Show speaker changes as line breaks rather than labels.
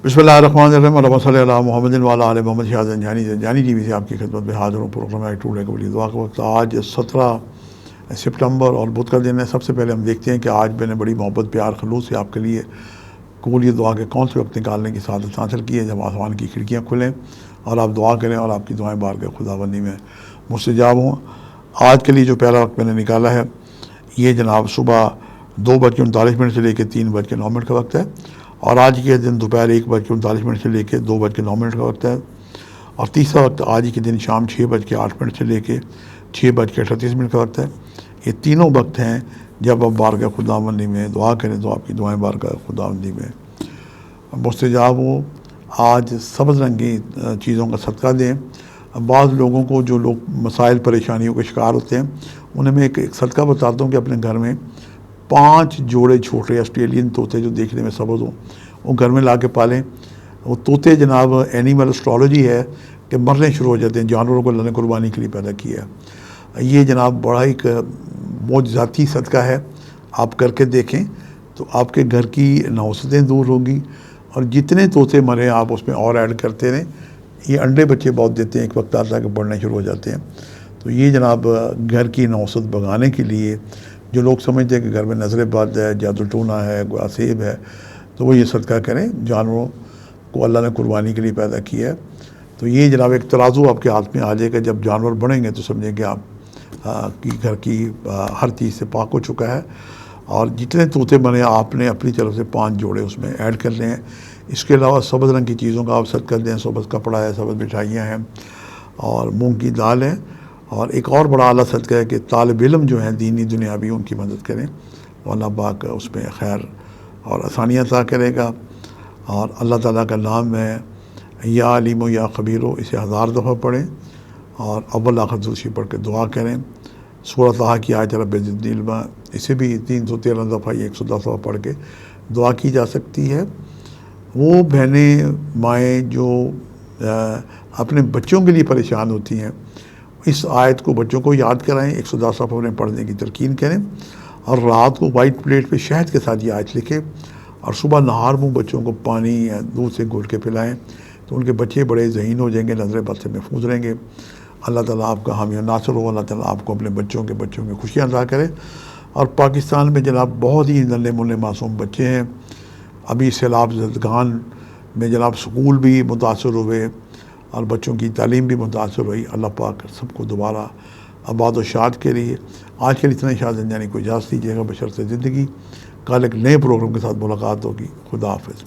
بسم اللہ الرحمن الرحیم، اللہم صلی علی محمد وعلی آل محمد۔ شاہ زنجانی ٹی وی سے آپ کی خدمت میں حاضر ہوں۔ پروگرام ٹوڈے قبولی دعا کا وقت آج 17 سپتمبر اور بدھ کا دن ہے۔ سب سے پہلے ہم دیکھتے ہیں کہ آج میں نے بڑی محبت پیار خلوص سے آپ کے لیے قبولی دعا کے کون سے وقت نکالنے کی سعادت حاصل کی ہے، جب آسمان کی کھڑکیاں کھلیں اور آپ دعا کریں اور آپ کی دعائیں بارگاہ خداوندی میں مستجاب ہوں۔ آج کے لیے جو پہلا وقت میں نے نکالا ہے یہ جناب صبح 2:39 سے لے کے 3:09 کا وقت ہے، اور آج کے دن دوپہر 1:39 سے لے کے 2:09 کا وقت ہے، اور تیسرا وقت آج کے دن شام 6:08 سے لے کے 6:38 کا وقت ہے۔ یہ تینوں وقت ہیں جب آپ بارگاہ خداوندی میں دعا کریں تو آپ کی دعائیں بارگاہ خداوندی میں مستجاب ہوں۔ آج سبز رنگ کی چیزوں کا صدقہ دیں۔ بعض لوگوں کو جو لوگ مسائل پریشانیوں کے شکار ہوتے ہیں انہیں میں ایک صدقہ بتاتا ہوں کہ اپنے گھر میں 5 جوڑے چھوٹے آسٹریلین طوطے جو دیکھنے میں سبز ہوں وہ گھر میں لا کے پالیں۔ وہ طوطے جناب اینیمل اسٹرالوجی ہے کہ مرنے شروع ہو جاتے ہیں، جانوروں کو اللہ نے قربانی کے لیے پیدا کیا ہے۔ یہ جناب بڑا ایک معجزاتی صدقہ ہے، آپ کر کے دیکھیں تو آپ کے گھر کی نحوستیں دور ہوگی، اور جتنے طوطے مرے آپ اس میں اور ایڈ کرتے رہیں۔ یہ انڈے بچے بہت دیتے ہیں، ایک وقت آتا ہے کہ بڑھنے شروع ہو جاتے ہیں۔ تو یہ جناب گھر کی نحوست بھگانے کے لیے جو لوگ سمجھتے ہیں کہ گھر میں نظر بد ہے، جادو ٹونا ہے، غاسب ہے، تو وہ یہ صدقہ کریں۔ جانوروں کو اللہ نے قربانی کے لیے پیدا کیا ہے، تو یہ جناب ایک ترازو آپ کے ہاتھ میں آ جائے گا۔ جب جانور بڑھیں گے تو سمجھیں کہ آپ کی گھر کی ہر چیز سے پاک ہو چکا ہے۔ اور جتنے طوطے بنے آپ نے اپنی طرف سے 5 جوڑے اس میں ایڈ کر لیں۔ اس کے علاوہ سبز رنگ کی چیزوں کا آپ صدقہ دیں۔ سبز کپڑا ہے، سبز مٹھائیاں ہیں، اور مونگ کی دال ہے۔ اور ایک اور بڑا اعلیٰ صدقہ ہے کہ طالب علم جو ہیں دینی دنیاوی ان کی مدد کریں، تو اللہ پاک اس میں خیر اور آسانیاں عطا کرے گا۔ اور اللہ تعالیٰ کا نام ہے یا علیم و یا خبیر، اسے 1000 دفعہ پڑھیں، اور اول آخر دوسری پڑھ کے دعا کریں۔ سورۃ طٰہٰ کی آیت رب زدنی علما، اسے بھی 313 دفعہ یا 110 دفعہ پڑھ کے دعا کی جا سکتی ہے۔ وہ بہنیں مائیں جو اپنے بچوں کے لیے پریشان ہوتی ہیں، اس آیت کو بچوں کو یاد کرائیں، 110 دفعہ انہیں پڑھنے کی تلقین کریں، اور رات کو وائٹ پلیٹ پہ شہد کے ساتھ یہ آیت لکھیں، اور صبح نہار منہ بچوں کو پانی یا دودھ سے گھول کے پلائیں، تو ان کے بچے بڑے ذہین ہو جائیں گے، نظر بد سے محفوظ رہیں گے۔ اللہ تعالیٰ آپ کا حامی و ناصر ہو۔ اللہ تعالیٰ آپ کو اپنے بچوں کی خوشیاں عطا کرے۔ اور پاکستان میں جناب بہت ہی ننھے منھے معصوم بچے ہیں۔ ابھی سیلاب زدگان میں جناب سکول بھی متاثر ہوئے اور بچوں کی تعلیم بھی متاثر ہوئی۔ اللہ پاک سب کو دوبارہ آباد و شاد کے لیے۔ آج کے لیے اتنا ہی۔ شاہ زنجانی کو اجازت دیجیے گا بشرط زندگی۔ کل ایک نئے پروگرام کے ساتھ ملاقات ہوگی۔ خدا حافظ۔